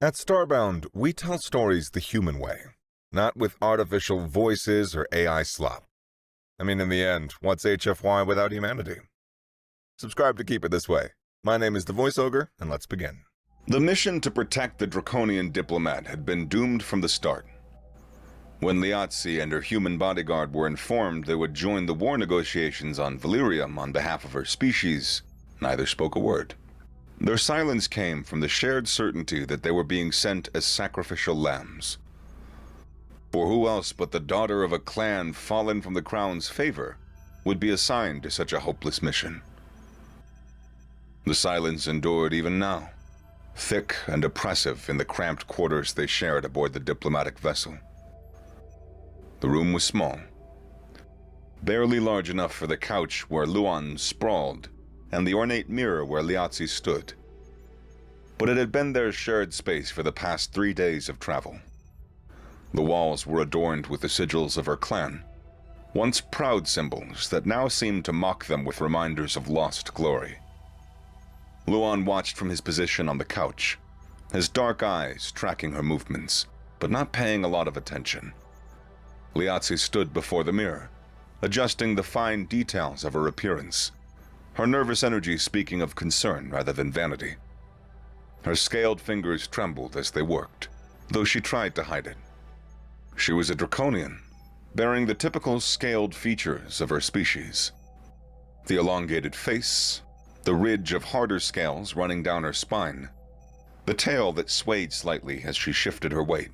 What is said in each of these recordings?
At Starbound, we tell stories the human way, not with artificial voices or AI slop. I mean, in the end, what's HFY without humanity? Subscribe to keep it this way. My name is the Voice Ogre, and let's begin. The mission to protect the draconian Diplomat had been doomed from the start. When Liatzi and her human bodyguard were informed they would join the war negotiations on Valyrium on behalf of her species, neither spoke a word. Their silence came from the shared certainty that they were being sent as sacrificial lambs. For who else but the daughter of a clan fallen from the crown's favor would be assigned to such a hopeless mission? The silence endured even now, thick and oppressive in the cramped quarters they shared aboard the diplomatic vessel. The room was small, barely large enough for the couch where Luan sprawled and the ornate mirror where Liatzi stood. But it had been their shared space for the past 3 days of travel. The walls were adorned with the sigils of her clan, once proud symbols that now seemed to mock them with reminders of lost glory. Luan watched from his position on the couch, his dark eyes tracking her movements, but not paying a lot of attention. Liatzi stood before the mirror, adjusting the fine details of her appearance, her nervous energy speaking of concern rather than vanity. Her scaled fingers trembled as they worked, though she tried to hide it. She was a draconian, bearing the typical scaled features of her species. The elongated face, the ridge of harder scales running down her spine, the tail that swayed slightly as she shifted her weight.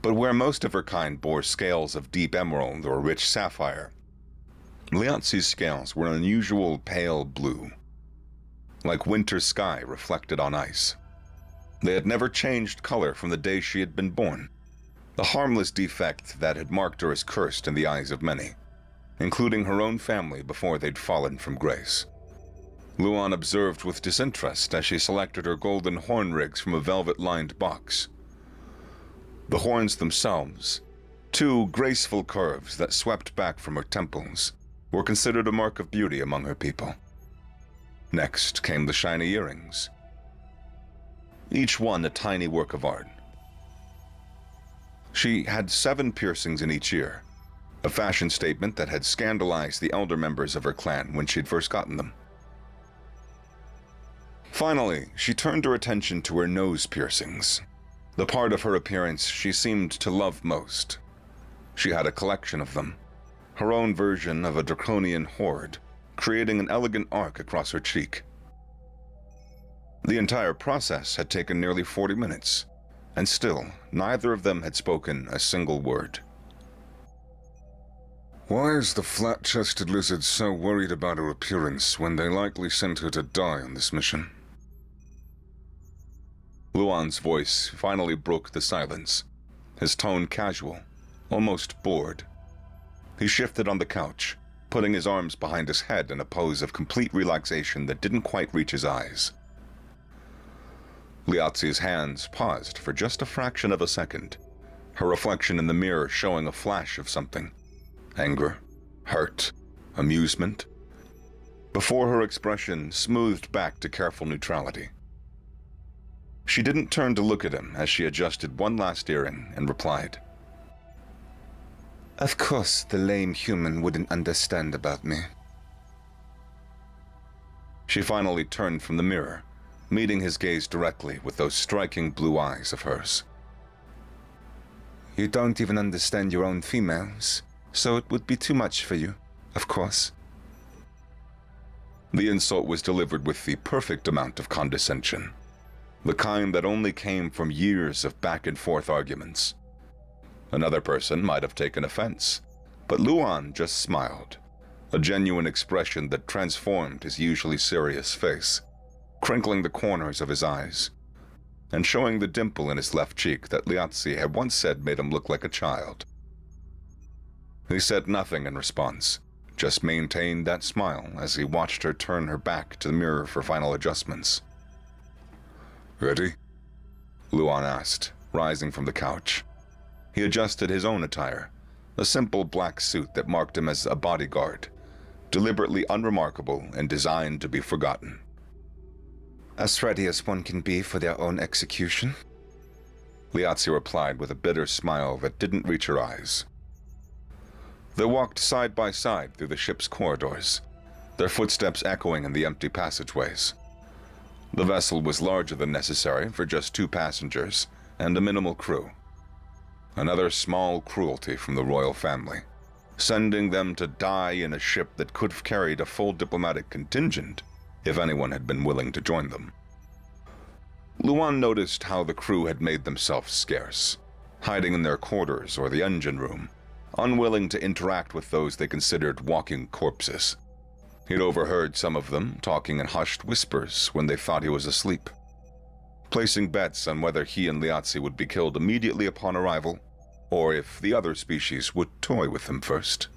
But where most of her kind bore scales of deep emerald or rich sapphire, Liatzi's scales were an unusual pale blue, like winter sky reflected on ice. They had never changed color from the day she had been born, the harmless defect that had marked her as cursed in the eyes of many, including her own family before they'd fallen from grace. Luan observed with disinterest as she selected her golden horn rigs from a velvet-lined box. The horns themselves, two graceful curves that swept back from her temples, were considered a mark of beauty among her people. Next came the shiny earrings, each one a tiny work of art. She had 7 piercings in each ear, a fashion statement that had scandalized the elder members of her clan when she'd first gotten them. Finally, she turned her attention to her nose piercings, the part of her appearance she seemed to love most. She had a collection of them, her own version of a draconian horde, creating an elegant arc across her cheek. The entire process had taken nearly 40 minutes, and still, neither of them had spoken a single word. Why is the flat-chested lizard so worried about her appearance when they likely sent her to die on this mission? Luan's voice finally broke the silence, his tone casual, almost bored. He shifted on the couch, putting his arms behind his head in a pose of complete relaxation that didn't quite reach his eyes. Liatzi's hands paused for just a fraction of a second, her reflection in the mirror showing a flash of something. Anger, hurt, amusement, before her expression smoothed back to careful neutrality. She didn't turn to look at him as she adjusted one last earring and replied, "Of course the lame human wouldn't understand about me." She finally turned from the mirror, meeting his gaze directly with those striking blue eyes of hers. "You don't even understand your own females, so it would be too much for you, of course." The insult was delivered with the perfect amount of condescension, the kind that only came from years of back-and-forth arguments. Another person might have taken offense, but Luan just smiled, a genuine expression that transformed his usually serious face, crinkling the corners of his eyes, and showing the dimple in his left cheek that Liatzi had once said made him look like a child. He said nothing in response, just maintained that smile as he watched her turn her back to the mirror for final adjustments. "Ready?" Luan asked, rising from the couch. He adjusted his own attire, a simple black suit that marked him as a bodyguard, deliberately unremarkable and designed to be forgotten. "As ready as one can be for their own execution," Liazzi replied with a bitter smile that didn't reach her eyes. They walked side by side through the ship's corridors, their footsteps echoing in the empty passageways. The vessel was larger than necessary for just 2 passengers and a minimal crew. Another small cruelty from the royal family, sending them to die in a ship that could have carried a full diplomatic contingent if anyone had been willing to join them. Luan noticed how the crew had made themselves scarce, hiding in their quarters or the engine room, unwilling to interact with those they considered walking corpses. He'd overheard some of them talking in hushed whispers when they thought he was asleep, placing bets on whether he and Liazzi would be killed immediately upon arrival, or if the other species would toy with them first.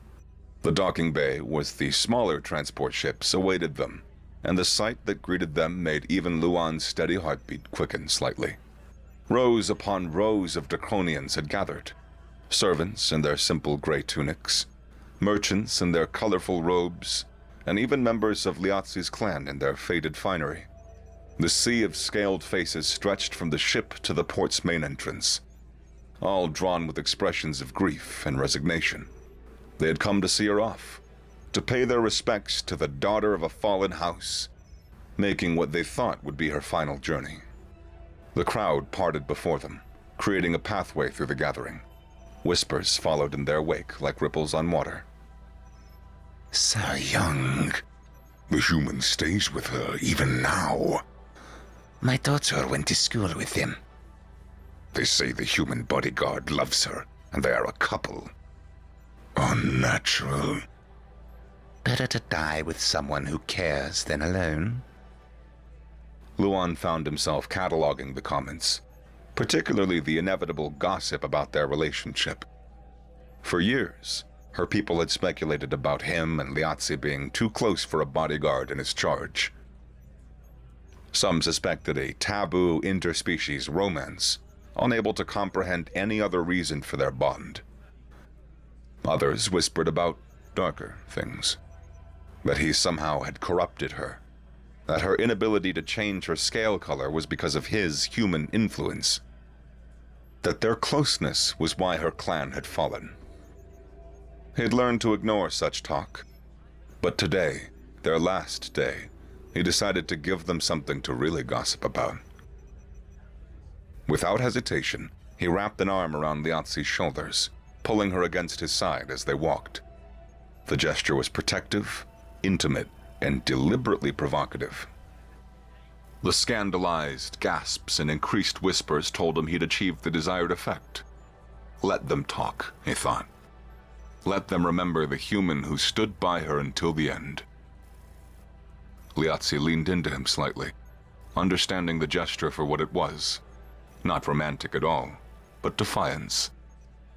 The docking bay was the smaller transport ships awaited them, and the sight that greeted them made even Luan's steady heartbeat quicken slightly. Rows upon rows of Draconians had gathered, servants in their simple gray tunics, merchants in their colorful robes, and even members of Liazzi's clan in their faded finery. The sea of scaled faces stretched from the ship to the port's main entrance, all drawn with expressions of grief and resignation. They had come to see her off, to pay their respects to the daughter of a fallen house, making what they thought would be her final journey. The crowd parted before them, creating a pathway through the gathering. Whispers followed in their wake like ripples on water. So young. The human stays with her even now. My daughter went to school with him. They say the human bodyguard loves her, and they are a couple. Unnatural. Better to die with someone who cares than alone. Luan found himself cataloging the comments, particularly the inevitable gossip about their relationship. For years, her people had speculated about him and Liazzi being too close for a bodyguard in his charge. Some suspected a taboo interspecies romance, unable to comprehend any other reason for their bond. Others whispered about darker things, that he somehow had corrupted her, that her inability to change her scale color was because of his human influence, that their closeness was why her clan had fallen. He'd learned to ignore such talk, but today, their last day, he decided to give them something to really gossip about. Without hesitation, he wrapped an arm around Liazzi's shoulders, pulling her against his side as they walked. The gesture was protective, intimate, and deliberately provocative. The scandalized gasps and increased whispers told him he'd achieved the desired effect. Let them talk, he thought. Let them remember the human who stood by her until the end. Liazzi leaned into him slightly, understanding the gesture for what it was. Not romantic at all, but defiance.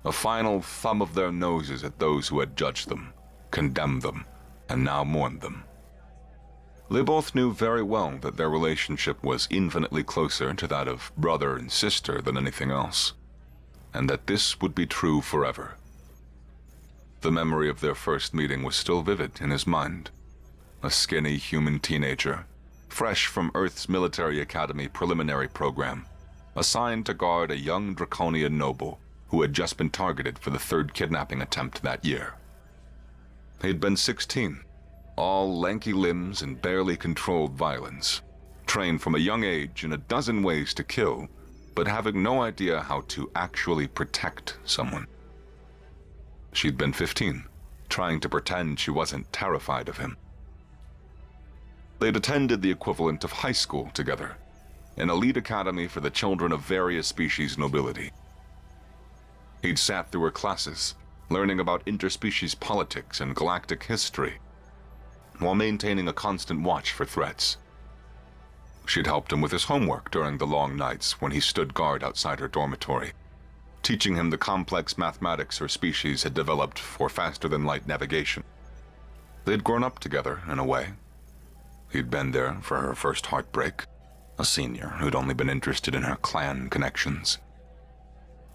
A final thumb of their noses at those who had judged them, condemned them, and now mourned them. They both knew very well that their relationship was infinitely closer to that of brother and sister than anything else, and that this would be true forever. The memory of their first meeting was still vivid in his mind. A skinny human teenager, fresh from Earth's military academy preliminary program, assigned to guard a young draconian noble who had just been targeted for the 3rd kidnapping attempt that year. He'd been 16, all lanky limbs and barely controlled violence, trained from a young age in a dozen ways to kill, but having no idea how to actually protect someone. She'd been 15, trying to pretend she wasn't terrified of him. They'd attended the equivalent of high school together, an elite academy for the children of various species nobility. He'd sat through her classes, learning about interspecies politics and galactic history, while maintaining a constant watch for threats. She'd helped him with his homework during the long nights when he stood guard outside her dormitory, teaching him the complex mathematics her species had developed for faster-than-light navigation. They'd grown up together, in a way. He'd been there for her first heartbreak, a senior who'd only been interested in her clan connections.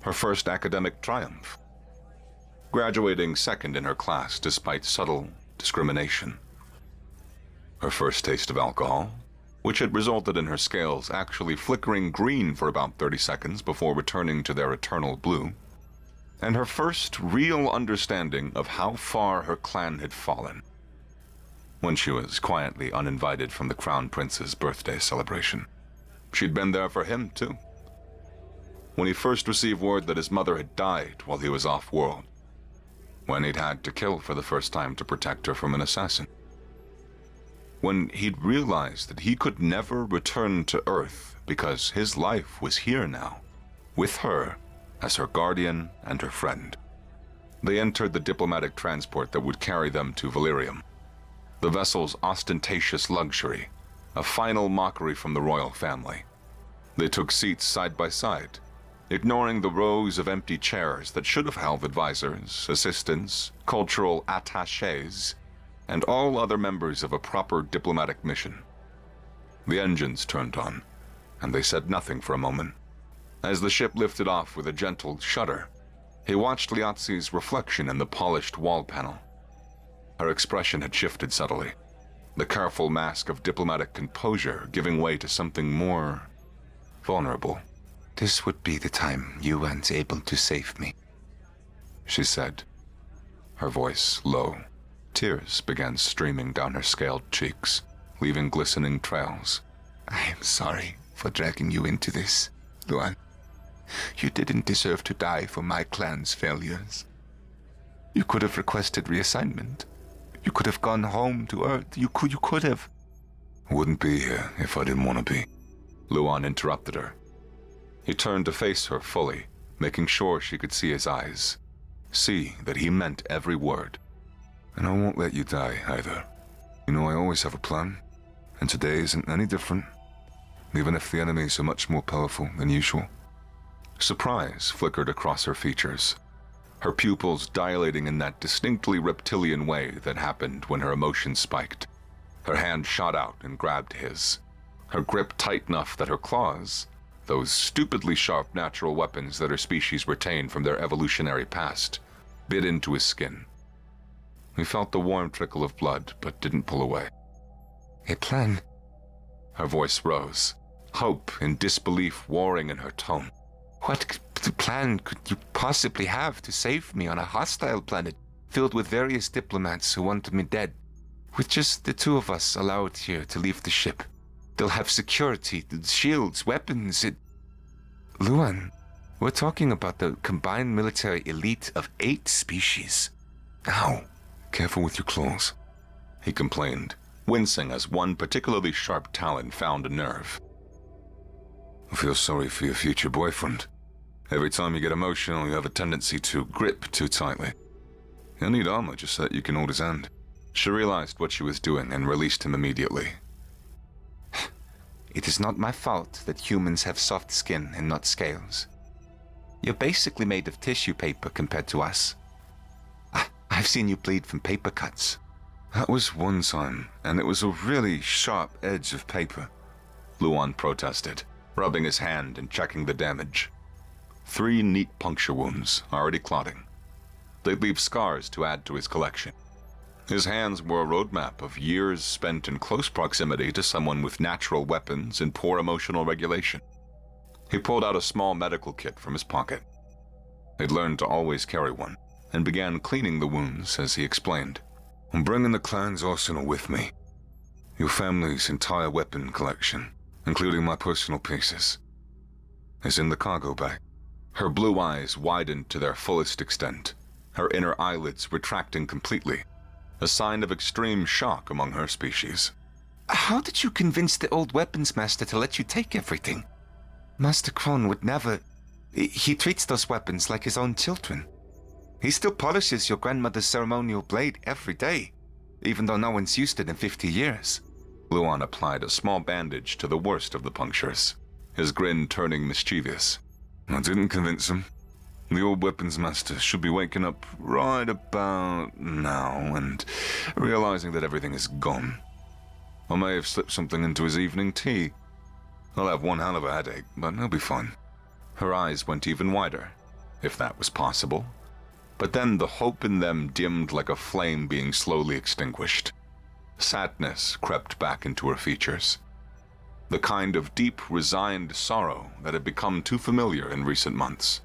Her first academic triumph, graduating second in her class despite subtle discrimination. Her first taste of alcohol, which had resulted in her scales actually flickering green for about 30 seconds before returning to their eternal blue, and her first real understanding of how far her clan had fallen when she was quietly uninvited from the Crown Prince's birthday celebration. She'd been there for him, too. When he first received word that his mother had died while he was off-world, when he'd had to kill for the first time to protect her from an assassin, when he'd realized that he could never return to Earth because his life was here now, with her as her guardian and her friend. They entered the diplomatic transport that would carry them to Valyrium, the vessel's ostentatious luxury, a final mockery from the royal family. They took seats side by side, ignoring the rows of empty chairs that should have held advisors, assistants, cultural attachés, and all other members of a proper diplomatic mission. The engines turned on, and they said nothing for a moment. As the ship lifted off with a gentle shudder, he watched Liazzi's reflection in the polished wall panel. Her expression had shifted subtly, the careful mask of diplomatic composure giving way to something more vulnerable. "This would be the time you weren't able to save me," she said, her voice low. Tears began streaming down her scaled cheeks, leaving glistening trails. "I am sorry for dragging you into this, Luan. You didn't deserve to die for my clan's failures. You could have requested reassignment. You could have gone home to Earth. You could have." "Wouldn't be here if I didn't want to be," Luan interrupted her. He turned to face her fully, making sure she could see his eyes, see that he meant every word. "And I won't let you die either. You know I always have a plan, and today isn't any different, even if the enemies are much more powerful than usual." Surprise flickered across her features, her pupils dilating in that distinctly reptilian way that happened when her emotions spiked. Her hand shot out and grabbed his, her grip tight enough that her claws, those stupidly sharp natural weapons that her species retained from their evolutionary past, bit into his skin. He felt the warm trickle of blood, but didn't pull away. "A plan?" Her voice rose, hope and disbelief warring in her tone. "What plan could you possibly have to save me on a hostile planet filled with various diplomats who wanted me dead? With just the two of us allowed here to leave the ship. They'll have security, shields, weapons. Luan, we're talking about the combined military elite of 8 species. Ow, careful with your claws," he complained, wincing as one particularly sharp talon found a nerve. "I feel sorry for your future boyfriend. Every time you get emotional, you have a tendency to grip too tightly. You'll need armor just so that you can hold his hand." She realized what she was doing and released him immediately. "It is not my fault that humans have soft skin and not scales. You're basically made of tissue paper compared to us. I've seen you bleed from paper cuts." "That was one time, and it was a really sharp edge of paper," Luan protested, rubbing his hand and checking the damage. 3 neat puncture wounds, already clotting. They'd leave scars to add to his collection. His hands were a roadmap of years spent in close proximity to someone with natural weapons and poor emotional regulation. He pulled out a small medical kit from his pocket. He'd learned to always carry one, and began cleaning the wounds as he explained. "I'm bringing the clan's arsenal with me. Your family's entire weapon collection, including my personal pieces, is in the cargo bay." Her blue eyes widened to their fullest extent, her inner eyelids retracting completely, a sign of extreme shock among her species. "How did you convince the old weapons master to let you take everything? Master Kron would never. He treats those weapons like his own children. He still polishes your grandmother's ceremonial blade every day, even though no one's used it in 50 years. Luan applied a small bandage to the worst of the punctures, his grin turning mischievous. "I didn't convince him. The old weapons master should be waking up right about now and realizing that everything is gone. I may have slipped something into his evening tea. I'll have one hell of a headache, but he'll be fine." Her eyes went even wider, if that was possible. But then the hope in them dimmed like a flame being slowly extinguished. Sadness crept back into her features. the kind of deep, resigned sorrow that had become too familiar in recent months.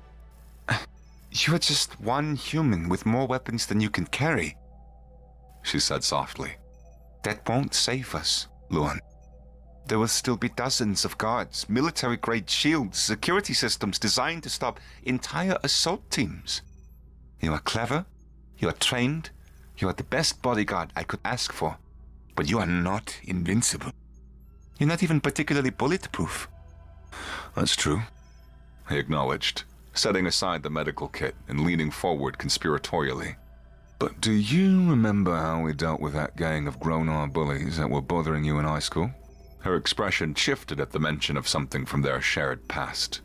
You're just one human with more weapons than you can carry, she said softly. That won't save us, Luan. There will still be dozens of guards, military-grade shields, security systems designed to stop entire assault teams. You are clever, you are trained, you are the best bodyguard I could ask for, but you are not invincible. You're not even particularly bulletproof. That's true, he acknowledged, setting aside the medical kit and leaning forward conspiratorially. But do you remember how we dealt with that gang of grown-on bullies that were bothering you in high school? Her expression shifted at the mention of something from their shared past.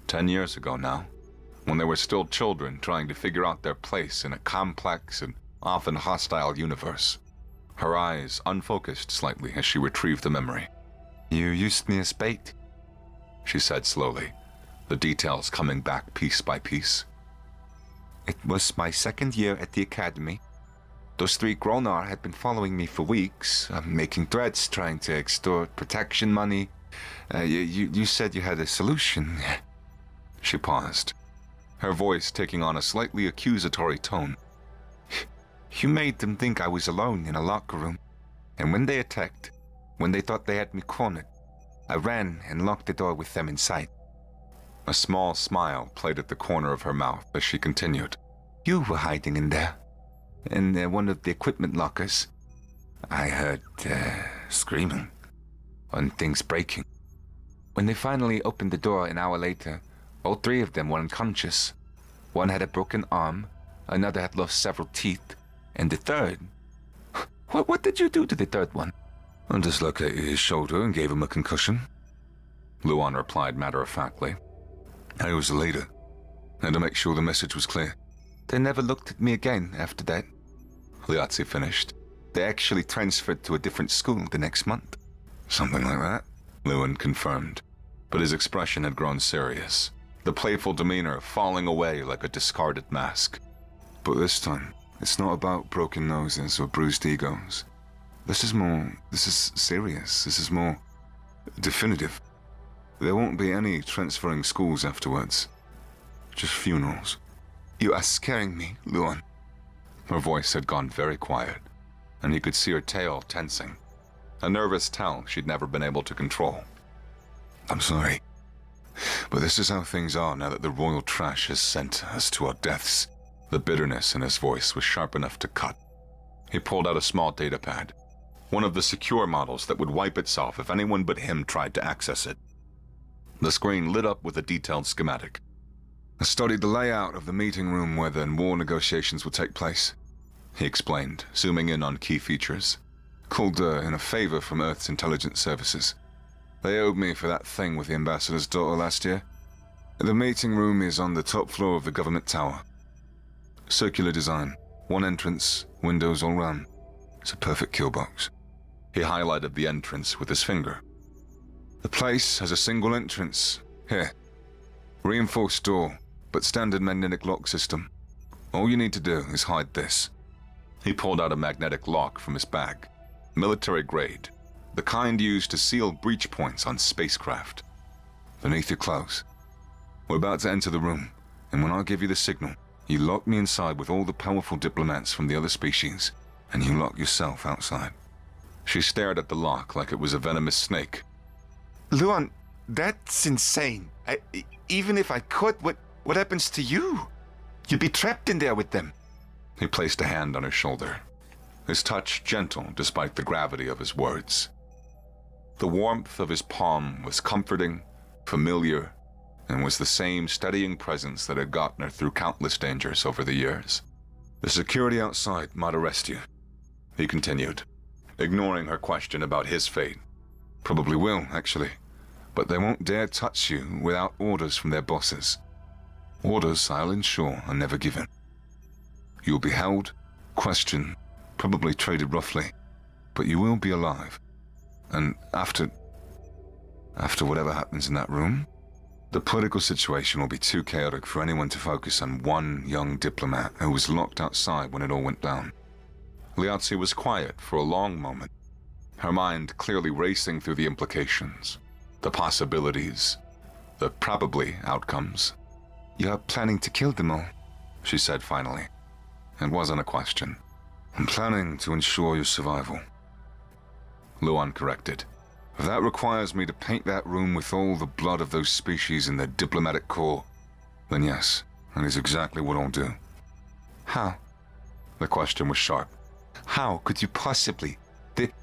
10 years ago now, when they were still children trying to figure out their place in a complex and often hostile universe. Her eyes unfocused slightly as she retrieved the memory. You used me as bait, she said slowly, the details coming back piece by piece. It was my second year at the academy. Those 3 Gronar had been following me for weeks, making threats, trying to extort protection money. You said you had a solution. She paused, her voice taking on a slightly accusatory tone. You made them think I was alone in a locker room, and when they attacked, when they thought they had me cornered, I ran and locked the door with them inside. A small smile played at the corner of her mouth as she continued. You were hiding in there, in one of the equipment lockers. I heard screaming and things breaking. When they finally opened the door an hour later, all 3 of them were unconscious. One had a broken arm, another had lost several teeth, and the third... What did you do to the third one? I dislocated his shoulder and gave him a concussion, Luan replied matter-of-factly. I was the leader. I had to make sure the message was clear. They never looked at me again after that, Liazzi finished. They actually transferred to a different school the next month. Something like that, Luan confirmed. But his expression had grown serious, the playful demeanor falling away like a discarded mask. But this time, it's not about broken noses or bruised egos. This is serious. This is more definitive. There won't be any transferring schools afterwards. Just funerals. You are scaring me, Luan. Her voice had gone very quiet, and he could see her tail tensing, a nervous tell she'd never been able to control. I'm sorry, but this is how things are now that the royal trash has sent us to our deaths. The bitterness in his voice was sharp enough to cut. He pulled out a small datapad, one of the secure models that would wipe itself if anyone but him tried to access it. The screen lit up with a detailed schematic. I studied the layout of the meeting room where the war negotiations would take place, he explained, zooming in on key features. Called in a favor from Earth's intelligence services. They owed me for that thing with the ambassador's daughter last year. The meeting room is on the top floor of the government tower. Circular design, one entrance, windows all round. It's a perfect kill box. He highlighted the entrance with his finger. The place has a single entrance. Here. Reinforced door, but standard magnetic lock system. All you need to do is hide this. He pulled out a magnetic lock from his bag. Military grade. The kind used to seal breach points on spacecraft. Beneath your clothes. We're about to enter the room, and when I give you the signal, you lock me inside with all the powerful diplomats from the other species, and you lock yourself outside. She stared at the lock like it was a venomous snake. Luan, that's insane. Even if I could, what happens to you? You'd be trapped in there with them. He placed a hand on her shoulder, his touch gentle despite the gravity of his words. The warmth of his palm was comforting, familiar, and was the same steadying presence that had gotten her through countless dangers over the years. The security outside might arrest you, he continued, ignoring her question about his fate. Probably will, actually, but they won't dare touch you without orders from their bosses. Orders, I'll ensure, are never given. You'll be held, questioned, probably traded roughly, but you will be alive. And after whatever happens in that room, the political situation will be too chaotic for anyone to focus on one young diplomat who was locked outside when it all went down. Liazzi was quiet for a long moment, her mind clearly racing through the implications. the possibilities, the probably outcomes. You're planning to kill them all? She said finally. It wasn't a question. I'm planning to ensure your survival. Luan corrected. If that requires me to paint that room with all the blood of those species in their diplomatic corps, then yes, that is exactly what I'll do. How? The question was sharp. How could you possibly?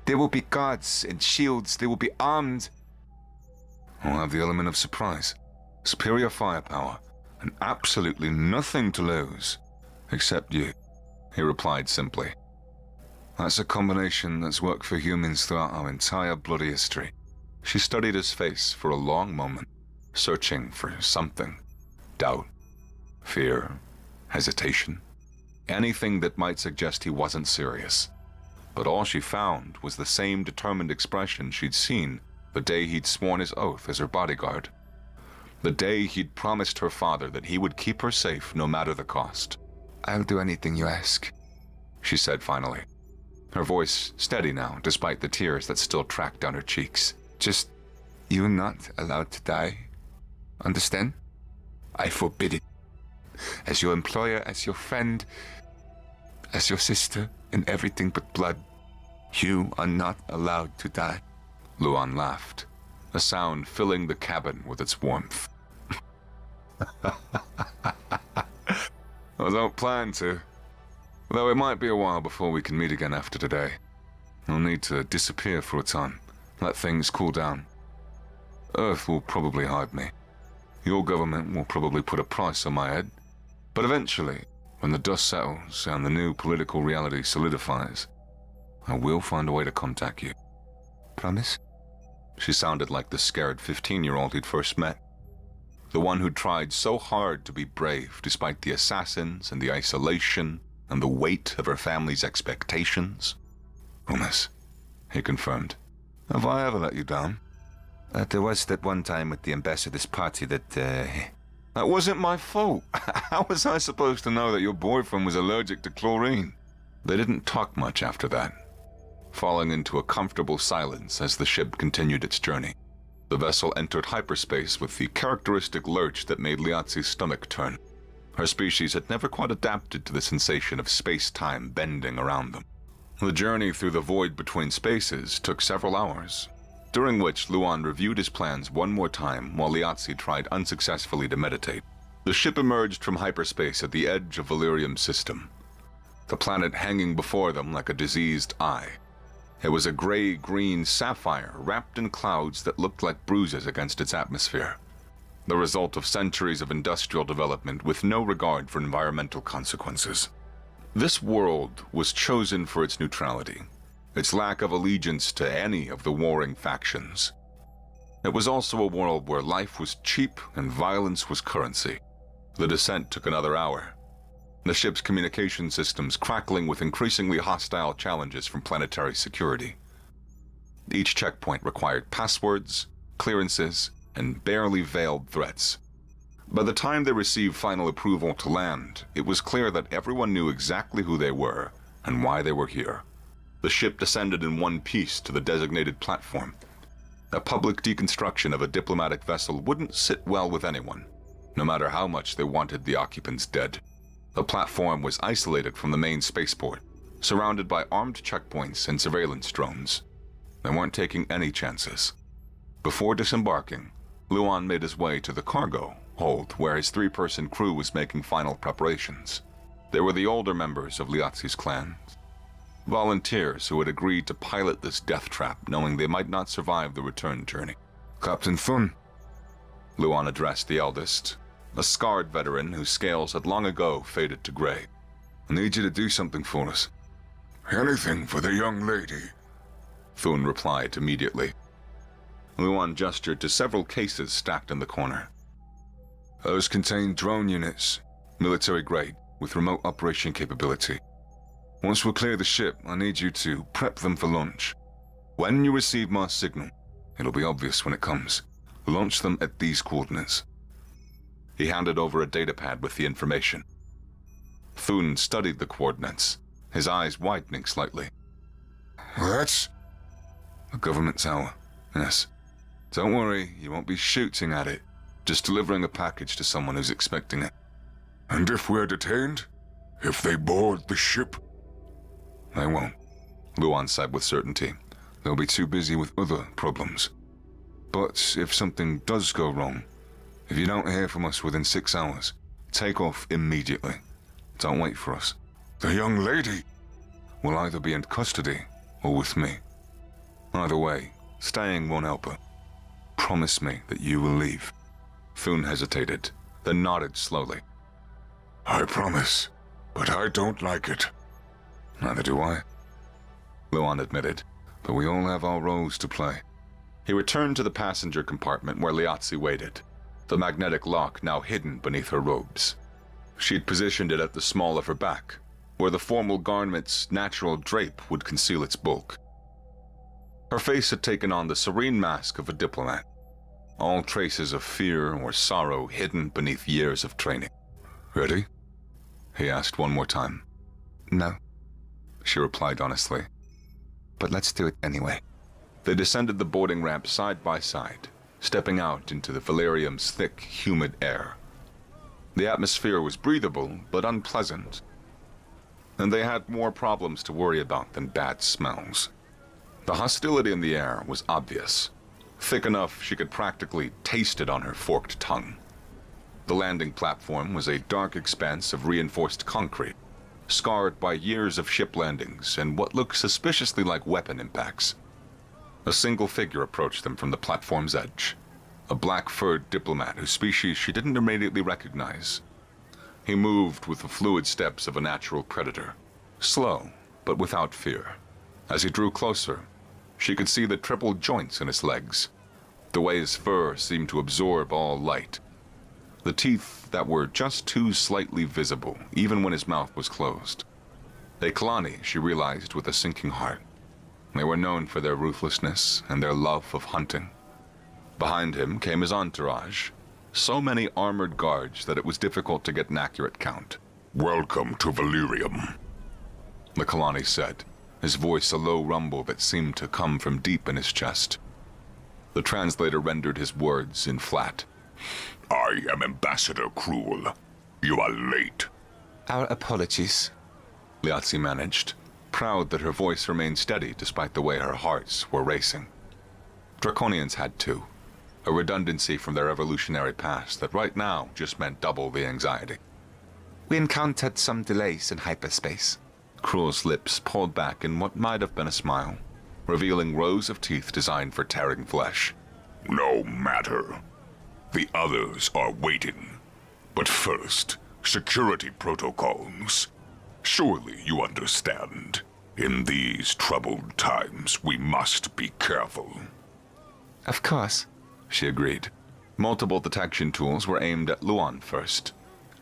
There will be guards and shields, they will be armed. I'll have the element of surprise, superior firepower, and absolutely nothing to lose, except you, he replied simply. That's a combination that's worked for humans throughout our entire bloody history. She studied his face for a long moment, searching for something. Doubt, fear, hesitation, anything that might suggest he wasn't serious. But all she found was the same determined expression she'd seen the day he'd sworn his oath as her bodyguard. The day he'd promised her father that he would keep her safe no matter the cost. I'll do anything you ask, she said finally. Her voice steady now, despite the tears that still tracked down her cheeks. Just, you're not allowed to die. Understand? I forbid it. As your employer, as your friend, as your sister, in everything but blood, you are not allowed to die. Luan laughed, a sound filling the cabin with its warmth. I don't plan to. Though it might be a while before we can meet again after today. I'll need to disappear for a time, let things cool down. Earth will probably hide me. Your government will probably put a price on my head. But eventually, when the dust settles and the new political reality solidifies, I will find a way to contact you. Promise? She sounded like the scared 15-year-old he'd first met. The one who'd tried so hard to be brave despite the assassins and the isolation and the weight of her family's expectations. Promise, he confirmed. Have I ever let you down? There was that one time with the ambassador's party that, That wasn't my fault. How was I supposed to know that your boyfriend was allergic to chlorine? They didn't talk much after that, falling into a comfortable silence as the ship continued its journey. The vessel entered hyperspace with the characteristic lurch that made Liazzi's stomach turn. Her species had never quite adapted to the sensation of space-time bending around them. The journey through the void between spaces took several hours, during which Luan reviewed his plans one more time while Liazzi tried unsuccessfully to meditate. The ship emerged from hyperspace at the edge of Valyrium's system, the planet hanging before them like a diseased eye. It was a gray-green sapphire wrapped in clouds that looked like bruises against its atmosphere, the result of centuries of industrial development with no regard for environmental consequences. This world was chosen for its neutrality, its lack of allegiance to any of the warring factions. It was also a world where life was cheap and violence was currency. The descent took another hour, the ship's communication systems crackling with increasingly hostile challenges from planetary security. Each checkpoint required passwords, clearances, and barely veiled threats. By the time they received final approval to land, it was clear that everyone knew exactly who they were and why they were here. The ship descended in one piece to the designated platform. A public deconstruction of a diplomatic vessel wouldn't sit well with anyone, no matter how much they wanted the occupants dead. The platform was isolated from the main spaceport, surrounded by armed checkpoints and surveillance drones. They weren't taking any chances. Before disembarking, Luan made his way to the cargo hold where his 3-person crew was making final preparations. They were the older members of Liazzi's clan, volunteers who had agreed to pilot this death trap knowing they might not survive the return journey. Captain Thun, Luan addressed the eldest, a scarred veteran whose scales had long ago faded to gray. I need you to do something for us. Anything for the young lady, Thun replied immediately. Luan gestured to several cases stacked in the corner. Those contain drone units, military grade, with remote operation capability. Once we clear the ship, I need you to prep them for launch. When you receive my signal, it'll be obvious when it comes. Launch them at these coordinates. He handed over a datapad with the information. Thun studied the coordinates, his eyes widening slightly. That's the government tower, yes. Don't worry, you won't be shooting at it. Just delivering a package to someone who's expecting it. And if we're detained? If they board the ship? They won't, Luan said with certainty. They'll be too busy with other problems. But if something does go wrong, if you don't hear from us within 6 hours, take off immediately. Don't wait for us. The young lady Will either be in custody or with me. Either way, staying won't help her. Promise me that you will leave. Thune hesitated, then nodded slowly. I promise, but I don't like it. Neither do I, Luan admitted, but we all have our roles to play. He returned to the passenger compartment where Liatzi waited, the magnetic lock now hidden beneath her robes. She'd positioned it at the small of her back, where the formal garment's natural drape would conceal its bulk. Her face had taken on the serene mask of a diplomat, all traces of fear or sorrow hidden beneath years of training. Ready? He asked one more time. No, She replied honestly. but let's do it anyway. They descended the boarding ramp side by side, stepping out into the Valyrium's thick, humid air. The atmosphere was breathable, but unpleasant, and they had more problems to worry about than bad smells. The hostility in the air was obvious, thick enough she could practically taste it on her forked tongue. The landing platform was a dark expanse of reinforced concrete, scarred by years of ship landings and what looked suspiciously like weapon impacts. A single figure approached them from the platform's edge, a black-furred diplomat whose species she didn't immediately recognize. He moved with the fluid steps of a natural predator, slow but without fear. As he drew closer, she could see the triple joints in his legs, the way his fur seemed to absorb all light. The teeth that were just too slightly visible, even when his mouth was closed. A Kalani, she realized with a sinking heart. They were known for their ruthlessness and their love of hunting. Behind him came his entourage, so many armored guards that it was difficult to get an accurate count. Welcome to Valyrium, The Kalani said, his voice a low rumble that seemed to come from deep in his chest. The translator rendered his words in flat. I am Ambassador Cruel. You are late. Our apologies. Liatzi managed, proud that her voice remained steady despite the way her hearts were racing. Draconians had too, a redundancy from their evolutionary past that right now just meant double the anxiety. We encountered some delays in hyperspace. Cruel's lips pulled back in what might have been a smile, revealing rows of teeth designed for tearing flesh. No matter. The others are waiting. But first, security protocols. Surely you understand. In these troubled times, we must be careful. Of course. She agreed. Multiple detection tools were aimed at Luan first.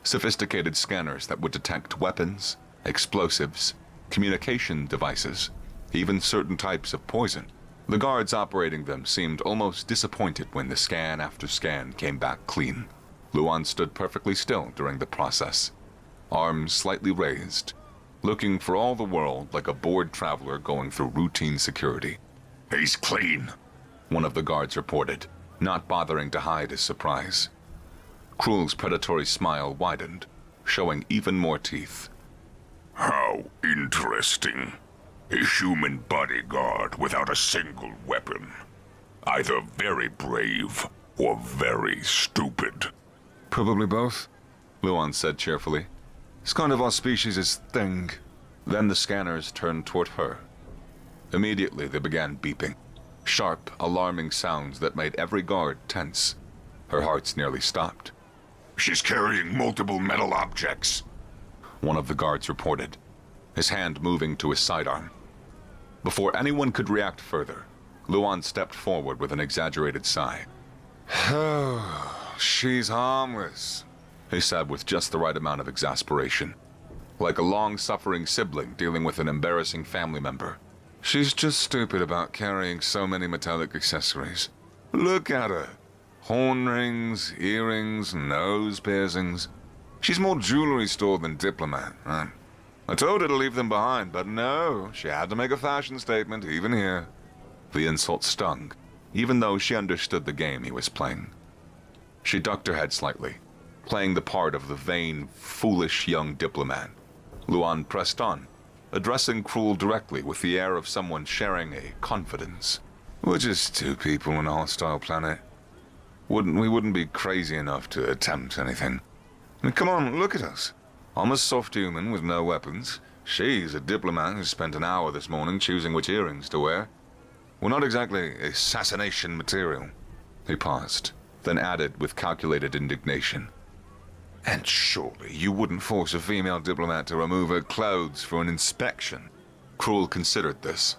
Sophisticated scanners that would detect weapons, explosives, communication devices, even certain types of poison. The guards operating them seemed almost disappointed when the scan after scan came back clean. Luan stood perfectly still during the process, arms slightly raised, looking for all the world like a bored traveler going through routine security. He's clean, One of the guards reported, not bothering to hide his surprise. Cruel's predatory smile widened, showing even more teeth. How interesting. A human bodyguard without a single weapon. Either very brave or very stupid. Probably both, Luan said cheerfully. It's kind of our species' thing. Then the scanners turned toward her. Immediately they began beeping, sharp, alarming sounds that made every guard tense. Her hearts nearly stopped. She's carrying multiple metal objects. One of the guards reported, his hand moving to his sidearm. Before anyone could react further, Luan stepped forward with an exaggerated sigh. Oh, she's harmless, he said with just the right amount of exasperation, like a long-suffering sibling dealing with an embarrassing family member. She's just stupid about carrying so many metallic accessories. Look at her. Horn rings, earrings, nose piercings. She's more jewelry store than Diplomat. I told her to leave them behind, but no, she had to make a fashion statement, even here. The insult stung, even though she understood the game he was playing. She ducked her head slightly, playing the part of the vain, foolish young diplomat. Luan pressed on, addressing Krul directly with the air of someone sharing a confidence. We're just two people on a hostile planet. We wouldn't be crazy enough to attempt anything. I mean, come on, look at us. I'm a soft human with no weapons. She's a diplomat who spent an hour this morning choosing which earrings to wear. We're not exactly assassination material. He paused, then added with calculated indignation. And surely you wouldn't force a female diplomat to remove her clothes for an inspection. Krul considered this,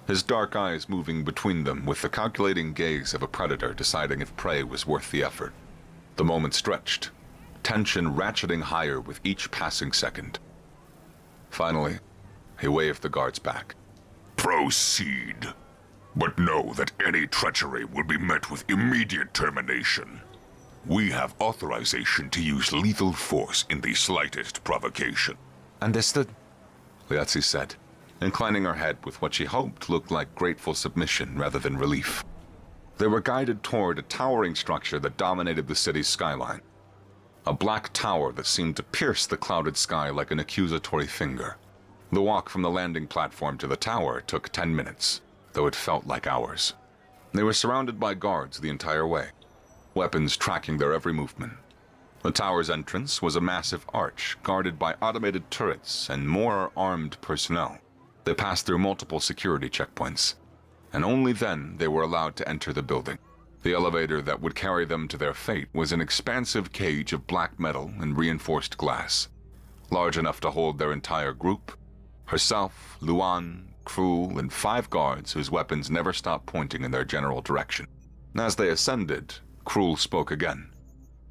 his dark eyes moving between them with the calculating gaze of a predator deciding if prey was worth the effort. The moment stretched, tension ratcheting higher with each passing second. Finally, he waved the guards back. Proceed. But know that any treachery will be met with immediate termination. We have authorization to use lethal force in the slightest provocation. Understood, Liatzi said, inclining her head with what she hoped looked like grateful submission rather than relief. They were guided toward a towering structure that dominated the city's skyline. A black tower that seemed to pierce the clouded sky like an accusatory finger. The walk from the landing platform to the tower took 10 minutes, though it felt like hours. They were surrounded by guards the entire way, weapons tracking their every movement. The tower's entrance was a massive arch guarded by automated turrets and more armed personnel. They passed through multiple security checkpoints, and only then they were allowed to enter the building. The elevator that would carry them to their fate was an expansive cage of black metal and reinforced glass, large enough to hold their entire group, herself, Luan, Krul, and 5 guards whose weapons never stopped pointing in their general direction. As they ascended, Krul spoke again,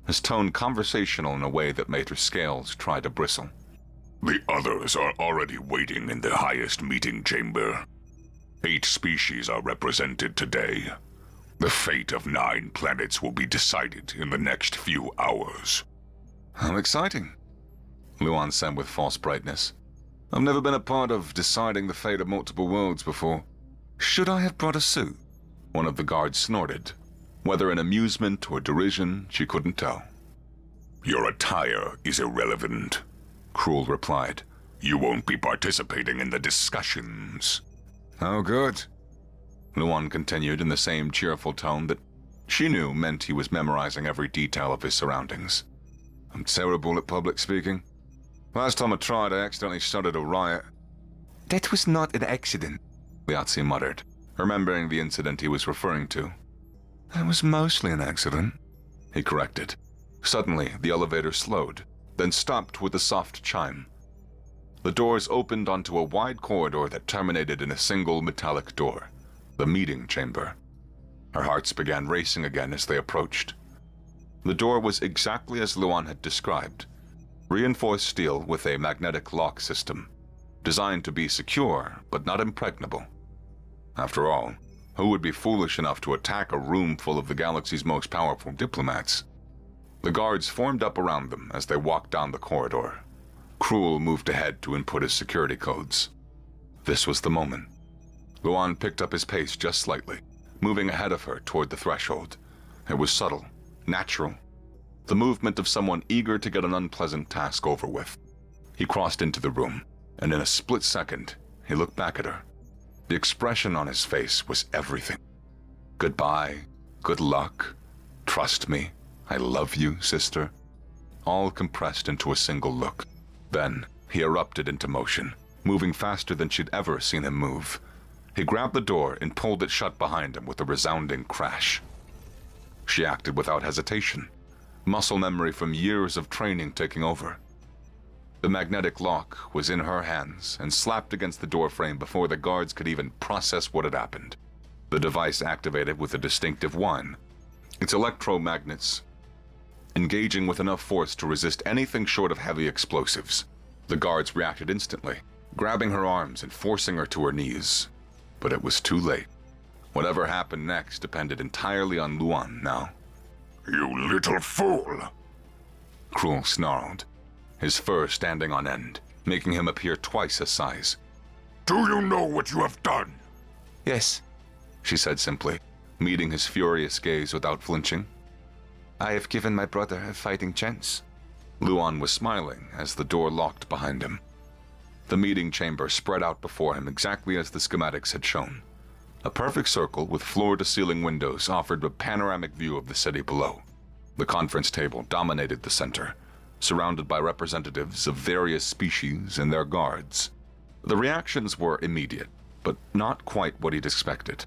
his tone conversational in a way that made her scales try to bristle. The others are already waiting in the highest meeting chamber. 8 species are represented today. The fate of 9 planets will be decided in the next few hours. How exciting, Luan said with false brightness. I've never been a part of deciding the fate of multiple worlds before. Should I have brought a suit? One of the guards snorted. Whether in amusement or derision, she couldn't tell. Your attire is irrelevant, Krul replied. You won't be participating in the discussions. Oh, good. Luan continued in the same cheerful tone that she knew meant he was memorizing every detail of his surroundings. I'm terrible at public speaking. Last time I tried, I accidentally started a riot. That was not an accident, Liatzi muttered, remembering the incident he was referring to. It was mostly an accident, he corrected. Suddenly, the elevator slowed, then stopped with a soft chime. The doors opened onto a wide corridor that terminated in a single metallic door. The meeting chamber. Her hearts began racing again as they approached. The door was exactly as Luan had described, reinforced steel with a magnetic lock system, designed to be secure but not impregnable. After all, who would be foolish enough to attack a room full of the galaxy's most powerful diplomats? The guards formed up around them as they walked down the corridor. Krul moved ahead to input his security codes. This was the moment. Luan picked up his pace just slightly, moving ahead of her toward the threshold. It was subtle, natural, the movement of someone eager to get an unpleasant task over with. He crossed into the room, and in a split second, he looked back at her. The expression on his face was everything. Goodbye, good luck, trust me, I love you, sister. All compressed into a single look. Then, he erupted into motion, moving faster than she'd ever seen him move. He grabbed the door and pulled it shut behind him with a resounding crash. She acted without hesitation, muscle memory from years of training taking over. The magnetic lock was in her hands and slapped against the doorframe before the guards could even process what had happened. The device activated with a distinctive whine, its electromagnets engaging with enough force to resist anything short of heavy explosives. The guards reacted instantly, grabbing her arms and forcing her to her knees. But it was too late. Whatever happened next depended entirely on Luan now. You little fool! Krul snarled, his fur standing on end, making him appear twice his size. Do you know what you have done? Yes, she said simply, meeting his furious gaze without flinching. I have given my brother a fighting chance. Luan was smiling as the door locked behind him. The meeting chamber spread out before him exactly as the schematics had shown. A perfect circle with floor-to-ceiling windows offered a panoramic view of the city below. The conference table dominated the center, surrounded by representatives of various species and their guards. The reactions were immediate, but not quite what he'd expected.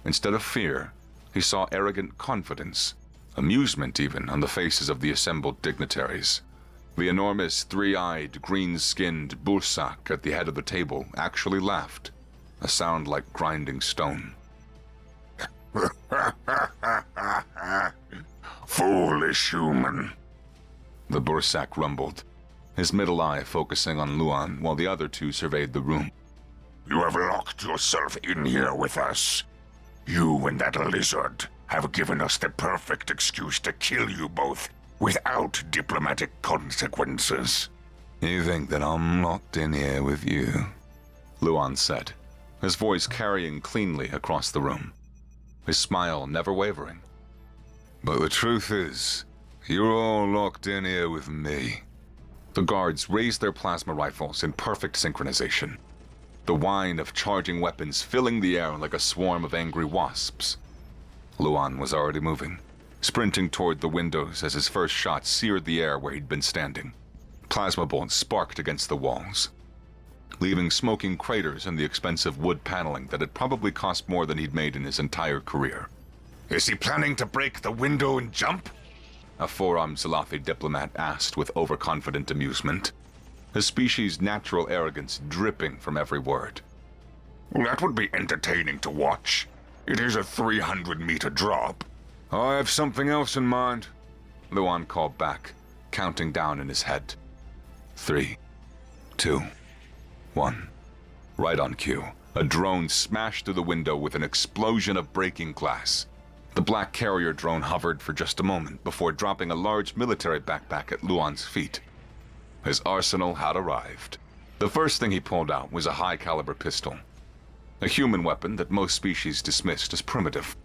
Instead of fear, he saw arrogant confidence, amusement even, on the faces of the assembled dignitaries. The enormous, three-eyed, green-skinned Bursak at the head of the table actually laughed, a sound like grinding stone. Foolish human, the Bursak rumbled, his middle eye focusing on Luan while the other two surveyed the room. You have locked yourself in here with us. You and that lizard have given us the perfect excuse to kill you both without diplomatic consequences. You think that I'm locked in here with you? Luan said, his voice carrying cleanly across the room, his smile never wavering. But the truth is, you're all locked in here with me. The guards raised their plasma rifles in perfect synchronization, the whine of charging weapons filling the air like a swarm of angry wasps. Luan was already moving, sprinting toward the windows as his first shot seared the air where he'd been standing. Plasma bolts sparked against the walls, leaving smoking craters in the expensive wood paneling that had probably cost more than he'd made in his entire career. Is he planning to break the window and jump? A four-armed Zalathi diplomat asked with overconfident amusement, his species' natural arrogance dripping from every word. That would be entertaining to watch. It is a 300-meter drop. I have something else in mind, Luan called back, counting down in his head. 3, 2, 1. Right on cue, a drone smashed through the window with an explosion of breaking glass. The black carrier drone hovered for just a moment before dropping a large military backpack at Luan's feet. His arsenal had arrived. The first thing he pulled out was a high-caliber pistol, a human weapon that most species dismissed as primitive.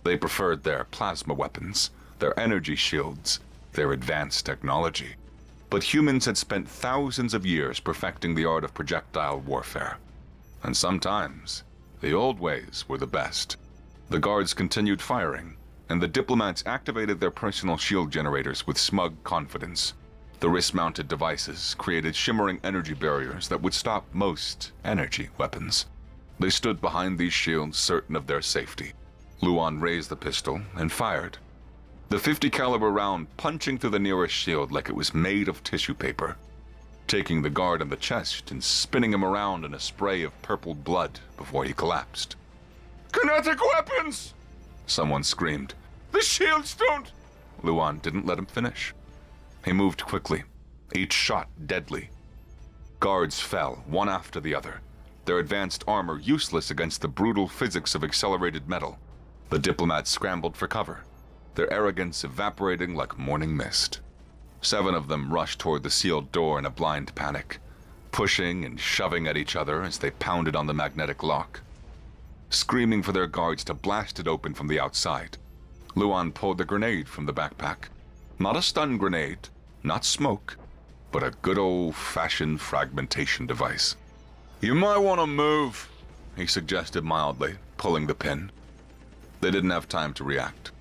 They preferred their plasma weapons, their energy shields, their advanced technology. But humans had spent thousands of years perfecting the art of projectile warfare. And sometimes, the old ways were the best. The guards continued firing, and the diplomats activated their personal shield generators with smug confidence. The wrist-mounted devices created shimmering energy barriers that would stop most energy weapons. They stood behind these shields, certain of their safety. Luan raised the pistol and fired, the .50 caliber round punching through the nearest shield like it was made of tissue paper, taking the guard in the chest and spinning him around in a spray of purple blood before he collapsed. Kinetic weapons! Someone screamed. The shields don't... Luan didn't let him finish. He moved quickly, each shot deadly. Guards fell, one after the other, their advanced armor useless against the brutal physics of accelerated metal. The diplomats scrambled for cover, their arrogance evaporating like morning mist. 7 of them rushed toward the sealed door in a blind panic, pushing and shoving at each other as they pounded on the magnetic lock, screaming for their guards to blast it open from the outside. Luan pulled the grenade from the backpack. Not a stun grenade, not smoke, but a good old-fashioned fragmentation device. You might want to move, he suggested mildly, pulling the pin. They didn't have time to react.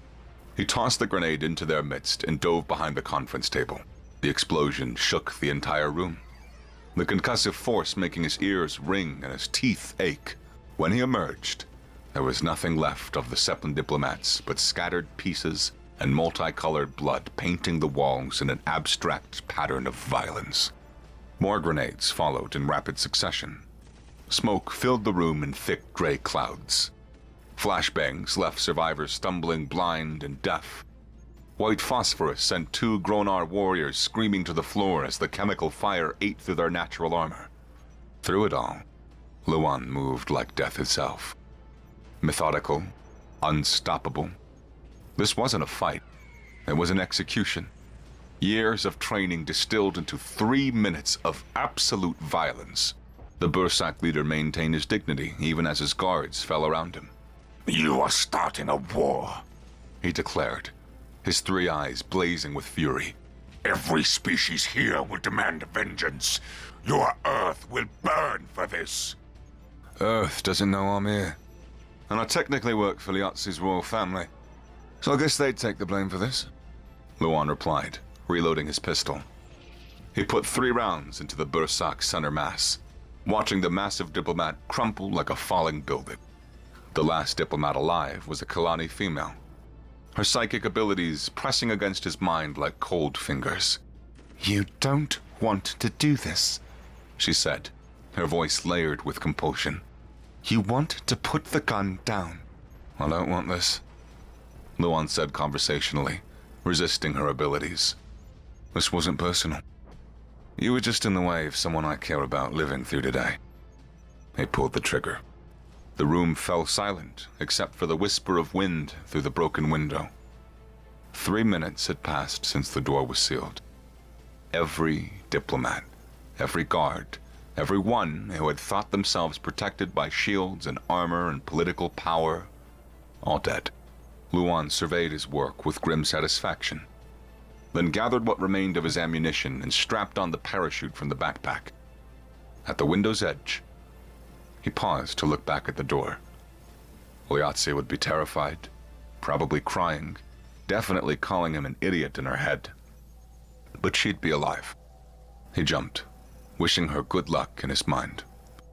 He tossed the grenade into their midst and dove behind the conference table. The explosion shook the entire room, the concussive force making his ears ring and his teeth ache. When he emerged, there was nothing left of the Zeppelin diplomats but scattered pieces and multicolored blood painting the walls in an abstract pattern of violence. More grenades followed in rapid succession. Smoke filled the room in thick gray clouds. Flashbangs left survivors stumbling blind and deaf. White phosphorus sent 2 Gronar warriors screaming to the floor as the chemical fire ate through their natural armor. Through it all, Luan moved like death itself. Methodical, unstoppable. This wasn't a fight. It was an execution. Years of training distilled into 3 minutes of absolute violence. The Bursak leader maintained his dignity even as his guards fell around him. You are starting a war, he declared, his 3 eyes blazing with fury. Every species here will demand vengeance. Your Earth will burn for this. Earth doesn't know I'm here. And I technically work for Liatzi's royal family. So I guess they'd take the blame for this. Luan replied, reloading his pistol. He put 3 rounds into the Bursak's center mass, watching the massive diplomat crumple like a falling building. The last diplomat alive was a Kalani female, her psychic abilities pressing against his mind like cold fingers. "You don't want to do this," she said, her voice layered with compulsion. "You want to put the gun down." "I don't want this," Luan said conversationally, resisting her abilities. "This wasn't personal. You were just in the way of someone I care about living through today." He pulled the trigger. The room fell silent, except for the whisper of wind through the broken window. 3 minutes had passed since the door was sealed. Every diplomat, every guard, everyone who had thought themselves protected by shields and armor and political power, all dead. Luan surveyed his work with grim satisfaction, then gathered what remained of his ammunition and strapped on the parachute from the backpack. At the window's edge, he paused to look back at the door. Liatzi would be terrified, probably crying, definitely calling him an idiot in her head. But she'd be alive. He jumped, wishing her good luck in his mind.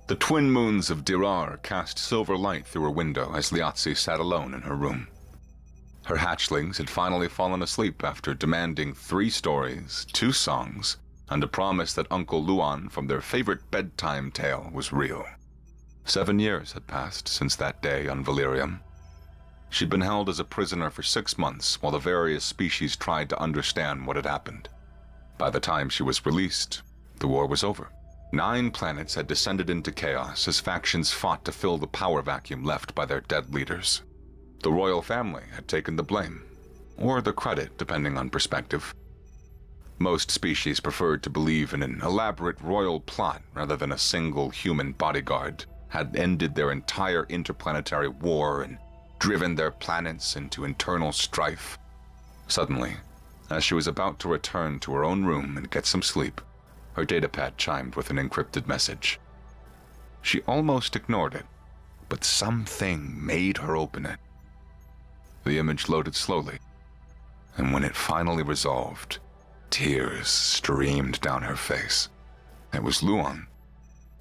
The twin moons of Dirar cast silver light through her window as Liatzi sat alone in her room. Her hatchlings had finally fallen asleep after demanding 3 stories, 2 songs, and a promise that Uncle Luan from their favorite bedtime tale was real. 7 years had passed since that day on Valyrium. She'd been held as a prisoner for 6 months while the various species tried to understand what had happened. By the time she was released, the war was over. 9 planets had descended into chaos as factions fought to fill the power vacuum left by their dead leaders. The royal family had taken the blame, or the credit depending on perspective. Most species preferred to believe in an elaborate royal plot rather than a single human bodyguard had ended their entire interplanetary war and driven their planets into internal strife. Suddenly, as she was about to return to her own room and get some sleep, her datapad chimed with an encrypted message. She almost ignored it, but something made her open it. The image loaded slowly, and when it finally resolved, tears streamed down her face. It was Luan,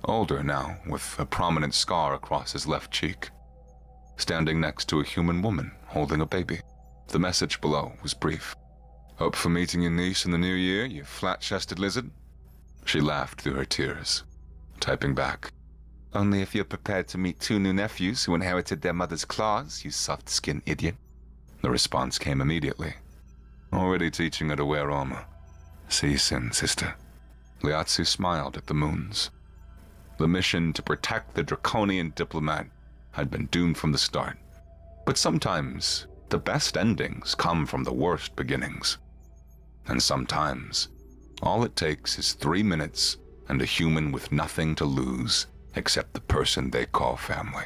older now, with a prominent scar across his left cheek, standing next to a human woman holding a baby. The message below was brief. "Up for meeting your niece in the new year, you flat-chested lizard?" She laughed through her tears, typing back, "Only if you're prepared to meet 2 new nephews who inherited their mother's claws, you soft-skinned idiot." The response came immediately. "Already teaching her to wear armor. See you soon, sister." Liatzi smiled at the moons. The mission to protect the draconian diplomat had been doomed from the start. But sometimes the best endings come from the worst beginnings. And sometimes all it takes is 3 minutes and a human with nothing to lose except the person they call family.